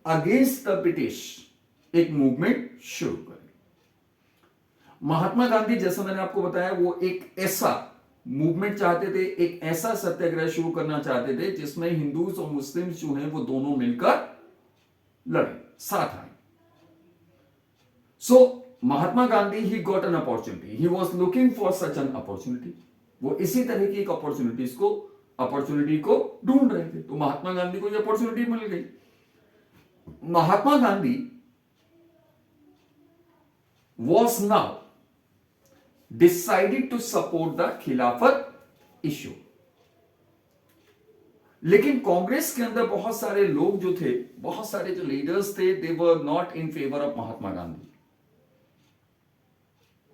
अगेंस्ट द ब्रिटिश एक मूवमेंट शुरू करें। महात्मा गांधी, जैसा मैंने आपको बताया, वो एक ऐसा मूवमेंट चाहते थे, एक ऐसा सत्याग्रह शुरू करना चाहते थे जिसमें हिंदूज और मुस्लिम्स जो हैं वो दोनों मिलकर लड़े, साथ आए। So Mahatma Gandhi he got an opportunity, he was looking for such an opportunity. वो इसी तरह की एक अपॉर्चुनिटी को ढूंढ रहे थे, तो महात्मा गांधी को ये अपॉर्चुनिटी मिल गई। Mahatma Gandhi was now decided to support the Khilafat issue. लेकिन कांग्रेस के अंदर बहुत सारे लोग जो थे, बहुत सारे जो लीडर्स थे, they were not in favour of Mahatma Gandhi.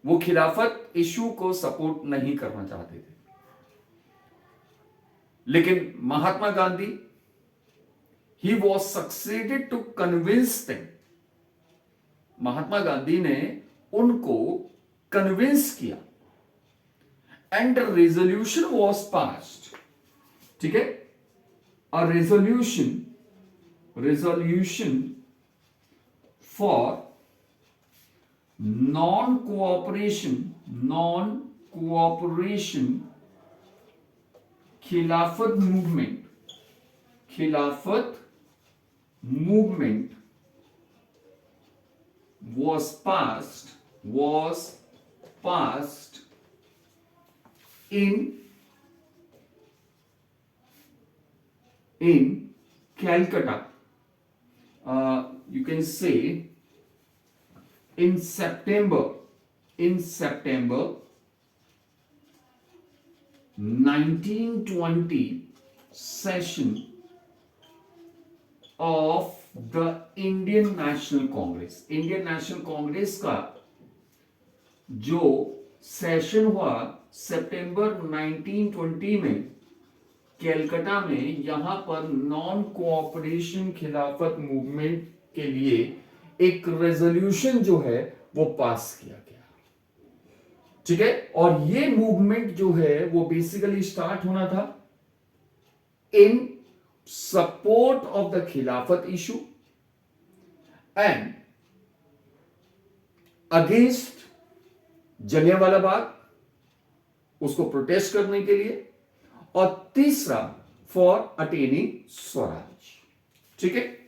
वो खिलाफत इश्यू को सपोर्ट नहीं करना चाहते थे। लेकिन Mahatma Gandhi, he was succeeded to convince them. Mahatma Gandhi ने उनको कन्विंस किया एंड रेजोल्यूशन वॉज पास्ड। ठीक है, a resolution for non cooperation खिलाफत movement was passed in Calcutta, you can say in September 1920 session of the Indian national Congress का जो session हुआ सितंबर 1920 में कैलकाटा में, यहां पर नॉन कोऑपरेशन खिलाफत मूवमेंट के लिए एक रेजोल्यूशन जो है वो पास किया गया। ठीक है, और ये मूवमेंट जो है वो बेसिकली स्टार्ट होना था इन support of the खिलाफत issue and against Jallianwala Bagh, उसको प्रोटेस्ट करने के लिए, और तीसरा फॉर अटेनिंग स्वराज। ठीक है,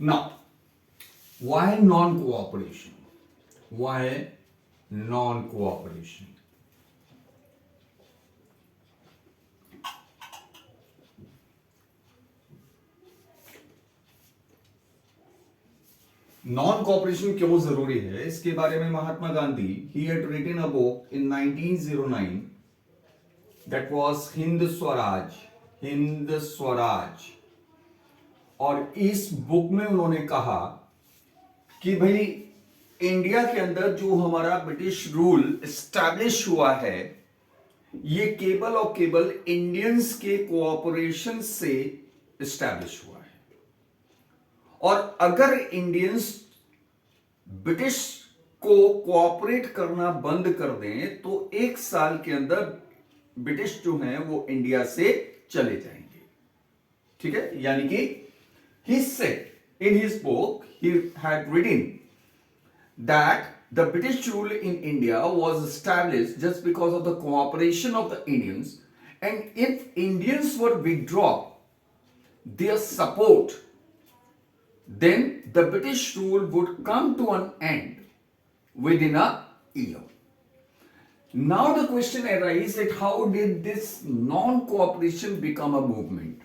now why non cooperation? Non cooperation क्यों जरूरी है, इसके बारे में Mahatma Gandhi, he had written a book in 1909 that was Hind Swaraj. और इस बुक में उन्होंने कहा कि भाई इंडिया के अंदर जो हमारा ब्रिटिश रूल एस्टैब्लिश हुआ है, ये केवल और केवल इंडियंस के कोऑपरेशन से एस्टैब्लिश हुआ है। और अगर इंडियंस ब्रिटिश को कोऑपरेट करना बंद कर दें तो 1 साल के अंदर ब्रिटिश जो हैं वो इंडिया से चले जाएंगे। ठीक है, यानी कि he said in his book, he had written that the British rule in India was established just because of the cooperation of the Indians, and if Indians would withdraw their support, then the British rule would come to an end within a year. Now the question arises that how did this non-cooperation become a movement?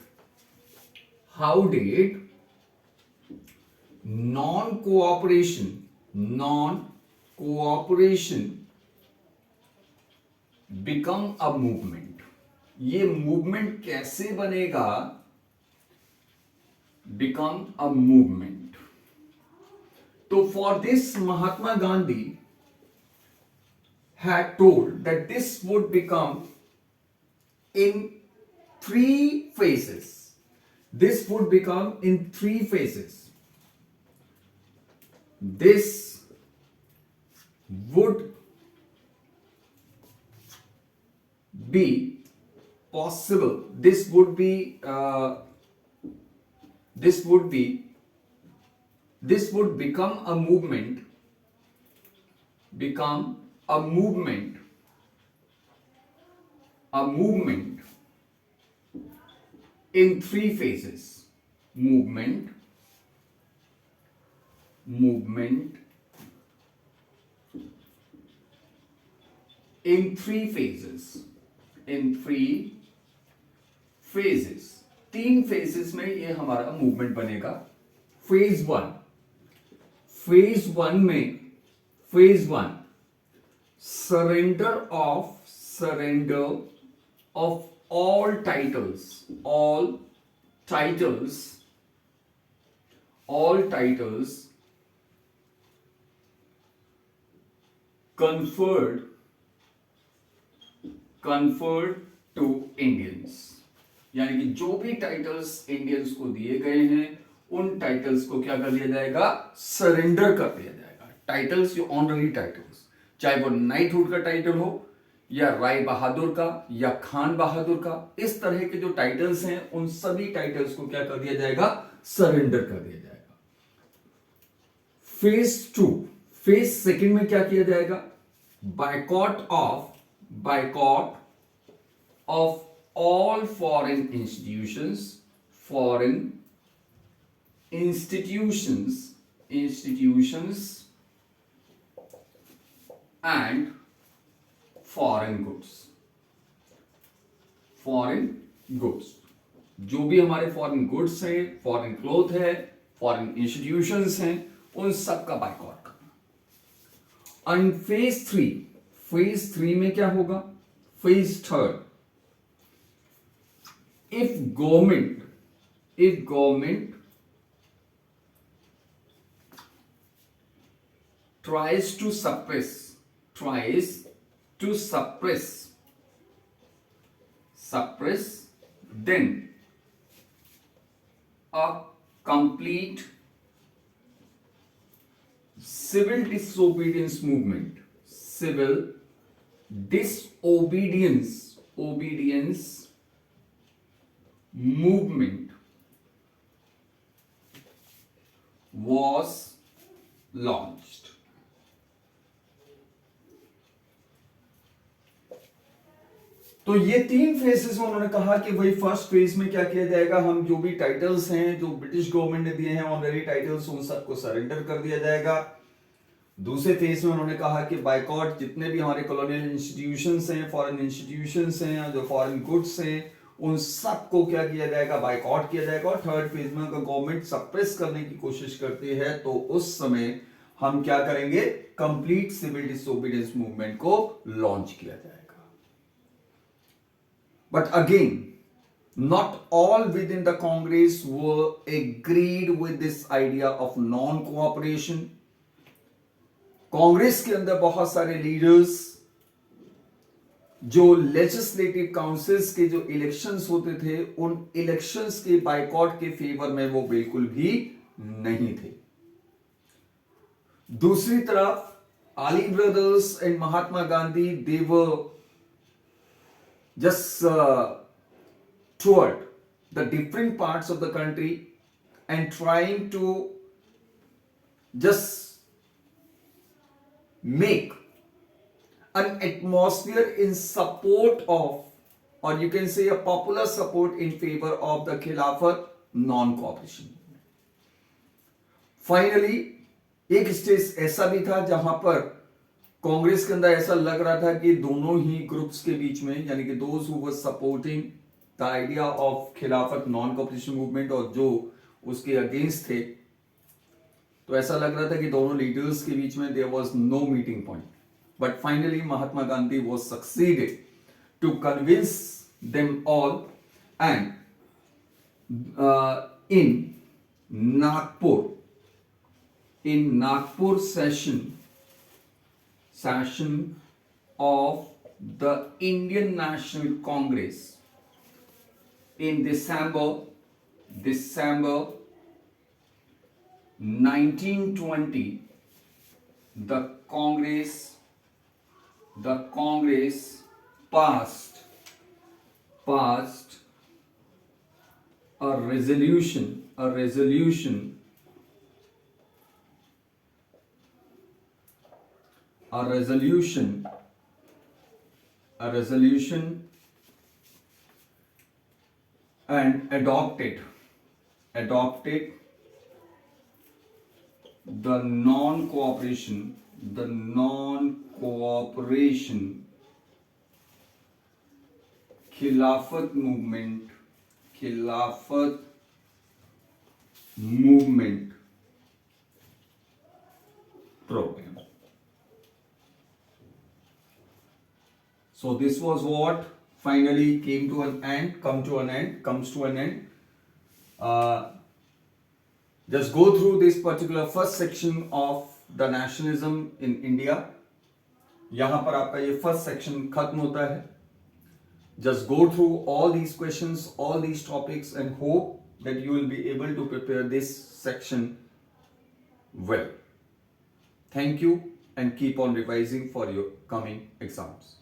How did non-cooperation become a movement? ये movement कैसे बनेगा? Become a movement. So for this, Mahatma Gandhi had told that this would become in 3 phases. This would become in 3 phases. This would be possible. This would become a movement. Become a movement in 3 phases. Movement in 3 phases. 3 phases में ये हमारा movement बनेगा. Phase 1 surrender of all titles conferred to Indians. यानी कि जो भी titles Indians को दिए गए हैं उन टाइटल्स को क्या कर लिया जाएगा? सरेंडर कर दिया जाएगा. टाइटल्स, जो ऑनररी टाइटल्स, चाहे वो नाइटहुड का टाइटल हो या राय बहादुर का या खान बहादुर का, इस तरह के जो टाइटल्स हैं उन सभी टाइटल्स को क्या कर दिया जाएगा? सरेंडर कर दिया जाएगा. फेज 2, फेज सेकंड में क्या किया जाएगा? Boycott of all foreign institutions and foreign goods. जो भी हमारे फॉरेन गुड्स हैं, फॉरेन क्लोथ है, फॉरेन इंस्टीट्यूशंस हैं, उन सब का बायकॉट करना. एंड फेज 3 में क्या होगा? Phase 3, if government tries to suppress then a complete civil disobedience movement was launched. तो ये 3 फेजेस में उन्होंने कहा कि भाई फर्स्ट फेज में क्या किया जाएगा? हम जो भी टाइटल्स हैं जो ब्रिटिश गवर्नमेंट ने दिए हैं ऑनररी टाइटल्स, उन सबको सरेंडर कर दिया जाएगा. दूसरे फेज में उन्होंने कहा कि बायकॉट, जितने भी हमारे कॉलोनियल इंस्टीट्यूशंस हैं, फॉरेन इंस्टीट्यूशंस हैं, जो फॉरेन गुड्स हैं, उन सबको क्या किया जाएगा? बायकॉट किया जाएगा. और थर्ड फेज में अगर गवर्नमेंट सप्रेस करने की कोशिश करती है तो उस समय हम क्या करेंगे? कंप्लीट सिविल डिसोबीडियंस मूवमेंट को लॉन्च किया जाएगा. But again, not all within the Congress were agreed with this idea of non-cooperation. Congress के अंदर बहुत सारे लीडर्स, जो लेजिस्लेटिव काउंसिल्स के जो इलेक्शंस होते थे, उन इलेक्शंस के बायकॉट के फेवर में वो बिल्कुल भी नहीं थे. दूसरी तरफ Ali brothers and Mahatma Gandhi, they were just toured the different parts of the country and trying to just make an atmosphere in support of, or you can say a popular support in favor of the Khilafat non-cooperation. Finally एक stage ऐसा भी था जहां पर कांग्रेस के अंदर ऐसा लग रहा था कि दोनों ही ग्रुप्स के बीच में, यानी कि those who were supporting the idea of खिलाफत नॉन कॉपरेशन मूवमेंट और जो उसके अगेंस्ट थे, तो ऐसा लग रहा था कि दोनों लीडर्स के बीच में there was no meeting point. But finally Mahatma Gandhi was succeeded to convince them all and in Nagpur session of the Indian National Congress in December 1920, the Congress passed a resolution and adopted the non-cooperation Khilafat movement program. So this was what finally comes to an end. Just go through this particular first section of the nationalism in India. यहाँ पर आपका ये first section खत्म होता है. Just go through all these questions, all these topics, and hope that you will be able to prepare this section well. Thank you and keep on revising for your coming exams.